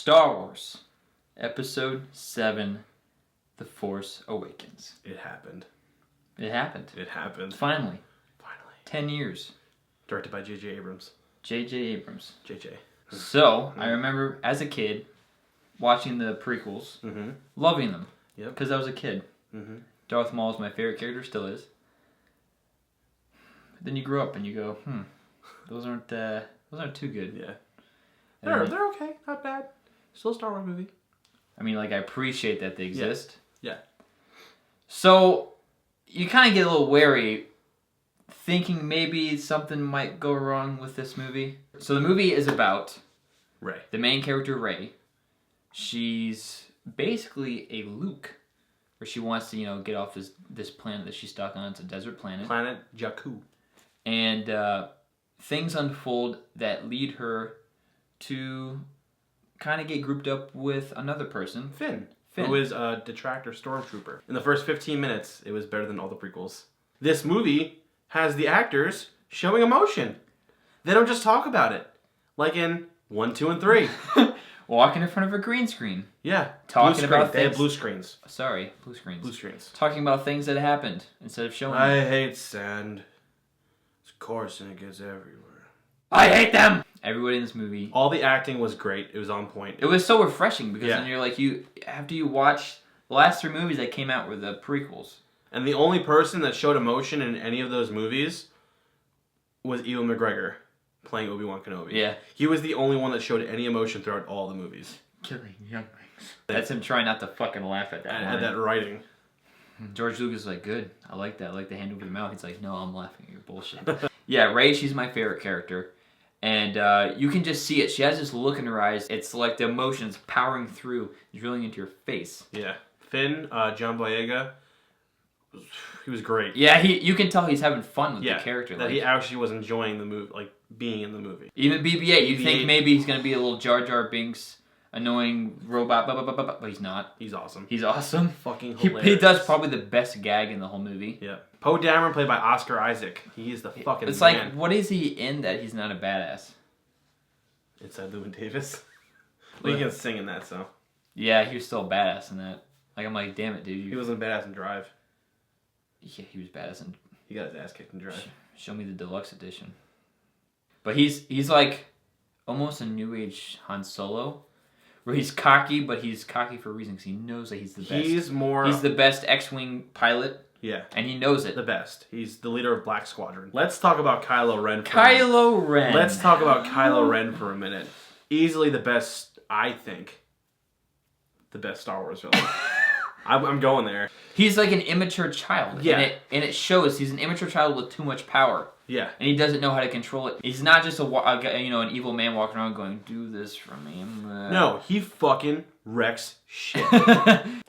Star Wars, Episode 7, The Force Awakens. It happened. It happened. It happened. Finally. Finally. 10 years. Directed by J.J. Abrams. J.J. Abrams. J.J. So, I remember as a kid watching the prequels, loving them. Yep. Because I was a kid. Darth Maul is my favorite character, still is. But then you grow up and you go, those aren't too good. Yeah. And They're okay. Not bad. Still a Star Wars movie. I mean, like, I appreciate that they exist. Yeah. So, you kind of get a little wary, thinking maybe something might go wrong with this movie. So the movie is about Rey. The main character, Rey. She's basically a Luke, where she wants to, get off this planet that she's stuck on. It's a desert planet. Planet Jakku. And things unfold that lead her to kind of get grouped up with another person. Finn. Who is a detractor stormtrooper. In the first 15 minutes, it was better than all the prequels. This movie has the actors showing emotion. They don't just talk about it. Like in 1, 2, and 3. Walking in front of a green screen. Yeah. Talking about They have blue screens. Sorry, blue screens. Blue screens. Talking about things that happened instead of showing I hate sand. It's coarse and it gets everywhere. I hate them! Everybody in this movie. All the acting was great. It was on point. It was so refreshing because then you're like, after you watch the last 3 movies that came out were the prequels. And the only person that showed emotion in any of those movies was Ewan McGregor playing Obi-Wan Kenobi. Yeah. He was the only one that showed any emotion throughout all the movies. Killing younglings. That's him trying not to fucking laugh at that. At that writing. George Lucas is like, good. I like that. I like the hand over the mouth. He's like, no, I'm laughing at your bullshit. Yeah, Rey, she's my favorite character. And you can just see it. She has this look in her eyes. It's like the emotions powering through, drilling into your face. Yeah. Finn, John Boyega, he was great. Yeah, you can tell he's having fun with the character. That he actually was enjoying the movie, like being in the movie. Even BB-8, you think maybe he's going to be a little Jar Jar Binks, annoying robot, but he's not. He's awesome. He's awesome. Fucking hilarious. He does probably the best gag in the whole movie. Yeah. Poe Dameron, played by Oscar Isaac. He is the fucking It's man. like, what is he in that he's not a badass? Inside Llewyn Davis. Well, he can sing in that, so. Yeah, he was still a badass in that. Like, I'm like, damn it, dude. He wasn't badass in Drive. Yeah, he was badass in... He got his ass kicked in Drive. Show me the deluxe edition. But he's like almost a new age Han Solo, where he's cocky, but he's cocky for a reason because he knows that he's the best. He's the best X-wing pilot. Yeah. And he knows it. The best. He's the leader of Black Squadron. Let's talk about Kylo Ren Ren. Let's talk about Kylo Ren for a minute. Easily the best, I think, the best Star Wars villain. I'm going there. He's like an immature child. Yeah. And it shows he's an immature child with too much power. Yeah. And he doesn't know how to control it. He's not just an evil man walking around going, do this for me. No, he fucking wrecks shit.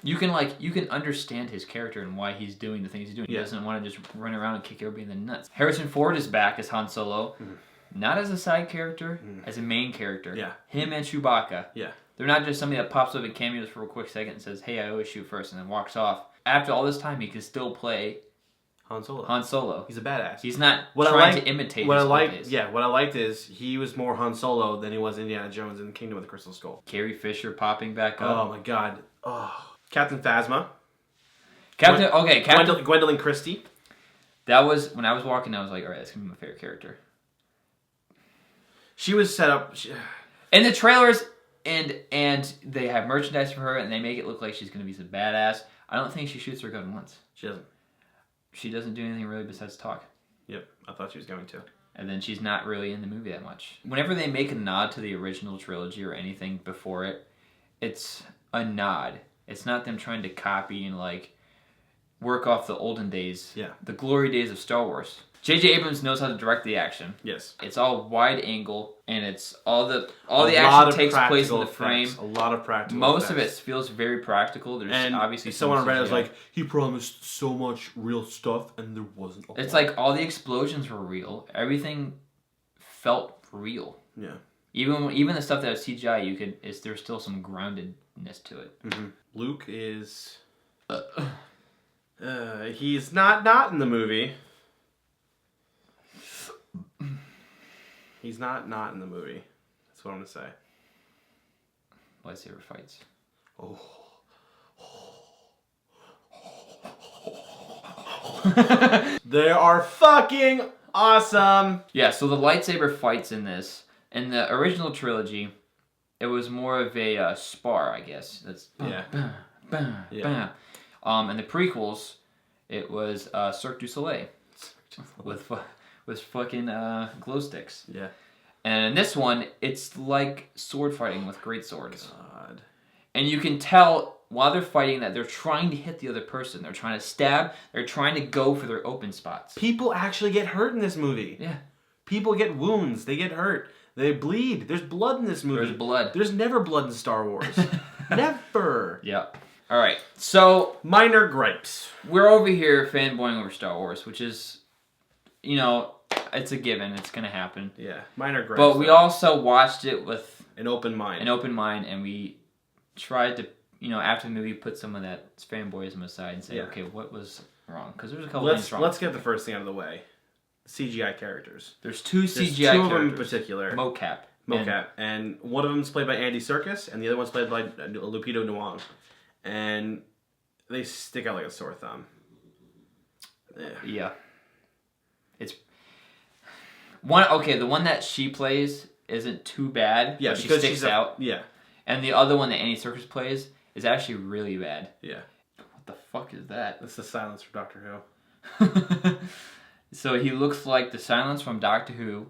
You can understand his character and why he's doing the things he's doing. He doesn't want to just run around and kick everybody in the nuts. Harrison Ford is back as Han Solo. Not as a side character, as a main character. Yeah. Him and Chewbacca. Yeah. They're not just somebody that pops up in cameos for a quick second and says, hey, I always shoot first, and then walks off. After all this time, he can still play Han Solo. He's a badass. He's not trying to imitate his ways. Yeah, what I liked is he was more Han Solo than he was Indiana Jones in the Kingdom of the Crystal Skull. Carrie Fisher popping back up. Oh my god. Oh. Captain Phasma. Captain Gwendolyn Christie. That was, when I was walking, I was like, alright, that's going to be my favorite character. She was set up... In the trailers, and they have merchandise for her, and they make it look like she's going to be some badass. I don't think she shoots her gun once. She doesn't. She doesn't do anything really besides talk. Yep, I thought she was going to. And then she's not really in the movie that much. Whenever they make a nod to the original trilogy or anything before it, it's a nod. It's not them trying to copy and work off the olden days. Yeah. The glory days of Star Wars. J.J. Abrams knows how to direct the action. Yes. It's all wide angle, and it's all the action takes place in the frame. A lot of practical Most of it feels very practical. There's obviously someone on Reddit was like, he promised so much real stuff, and there wasn't a lot. It's like all the explosions were real. Everything felt real. Yeah. Even the stuff that was CGI, there's still some groundedness to it. Mm-hmm. Luke is... he's not in the movie. He's not in the movie. That's what I'm going to say. lightsaber fights. Oh. They are fucking awesome. Yeah, so the lightsaber fights in this, in the original trilogy, it was more of a spar, I guess. That's Yeah. Bam. In the prequels, it was Cirque du Soleil with fucking glow sticks. Yeah. And in this one, it's like sword fighting with great swords. God. And you can tell while they're fighting that they're trying to hit the other person. They're trying to stab. They're trying to go for their open spots. People actually get hurt in this movie. Yeah. People get wounds. They get hurt. They bleed. There's blood in this movie. There's blood. There's never blood in Star Wars. Never. Yeah. All right. So minor gripes. We're over here fanboying over Star Wars, which is, it's a given. It's gonna happen. Yeah. Minor gripes. But we also watched it with an open mind. And we tried to, after the movie, put some of that fanboyism aside and say, okay, what was wrong? Because there's a couple things wrong. Let's get the first thing out of the way. CGI characters. There's two CGI two characters. of them in particular. Mocap. And one of them's played by Andy Serkis, and the other one's played by Lupita Nyong'o. And they stick out like a sore thumb. Yeah. It's one. Okay, the one that she plays isn't too bad. Yeah, but she sticks out. Yeah. And the other one that Andy Serkis plays is actually really bad. Yeah. What the fuck is that? That's the silence from Doctor Who. So he looks like the silence from Doctor Who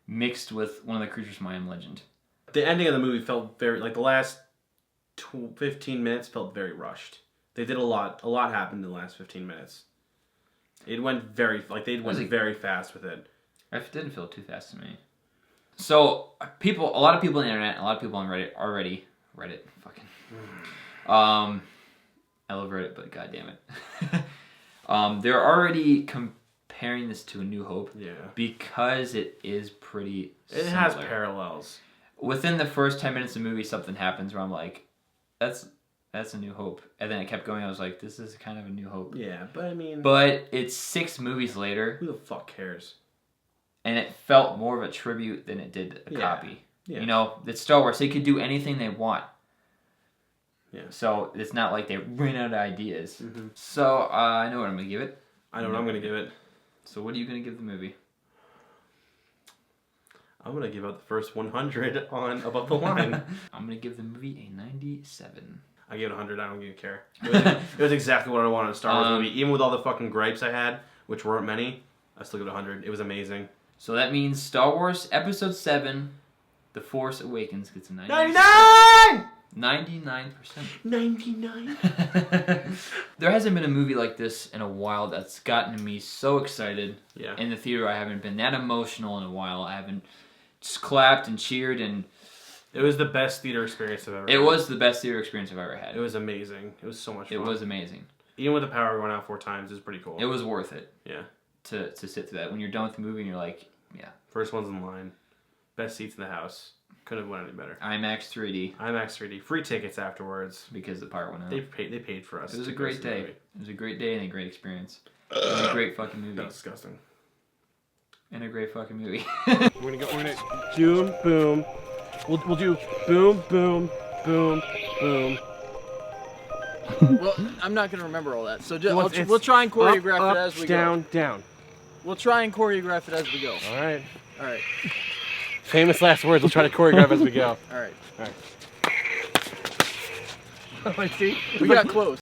mixed with one of the creatures from I Am Legend. The ending of the movie felt very, the last 15 minutes felt very rushed. They did a lot. A lot happened in the last 15 minutes. It went very, very fast with it. It didn't feel too fast to me. So a lot of people on the internet, a lot of people on Reddit fucking. I love Reddit, but goddamn it. They're already comparing this to A New Hope. Yeah. Because it is pretty similar. It has parallels. Within the first 10 minutes of the movie, something happens where I'm like, that's A New Hope. And then it kept going. I was like, this is kind of A New Hope. Yeah, but I mean... But it's 6 movies later. Who the fuck cares? And it felt more of a tribute than it did a copy. Yeah. It's Star Wars. They could do anything they want. Yeah. So it's not like they ran out of ideas. Mm-hmm. So I know what I'm going to give it. I know what I'm going to give it. So what are you going to give the movie? I'm going to give out the first 100 on Above the Line. I'm going to give the movie a 97. I gave it 100. I don't even care. It was exactly what I wanted in a Star Wars movie. Even with all the fucking gripes I had, which weren't many, I still give it 100. It was amazing. So that means Star Wars Episode 7, The Force Awakens gets a 99! 99%. 99? There hasn't been a movie like this in a while that's gotten me so excited. Yeah. In the theater, I haven't been that emotional in a while. I haven't just clapped and cheered and... It was the best theater experience I've ever had. It was the best theater experience I've ever had. It was amazing. It was so much fun. It was amazing. Even with the power going out 4 times, it was pretty cool. It was worth it. Yeah. To sit through that. When you're done with the movie and you're like, yeah. First one's in line. Best seats in the house. Couldn't have went any better. IMAX 3D. IMAX 3D. Free tickets afterwards. Because the part went out. They paid for us. It was a great day. It was a great day and a great experience. It was a great fucking movie. That was disgusting. And a great fucking movie. We're gonna boom, boom. We'll do boom, boom, boom, boom. Well, I'm not gonna remember all that, so we'll try and choreograph it as we go. Down. We'll try and choreograph it as we go. All right. All right. Famous last words. We'll try to choreograph as we go. All right. All right. We got close.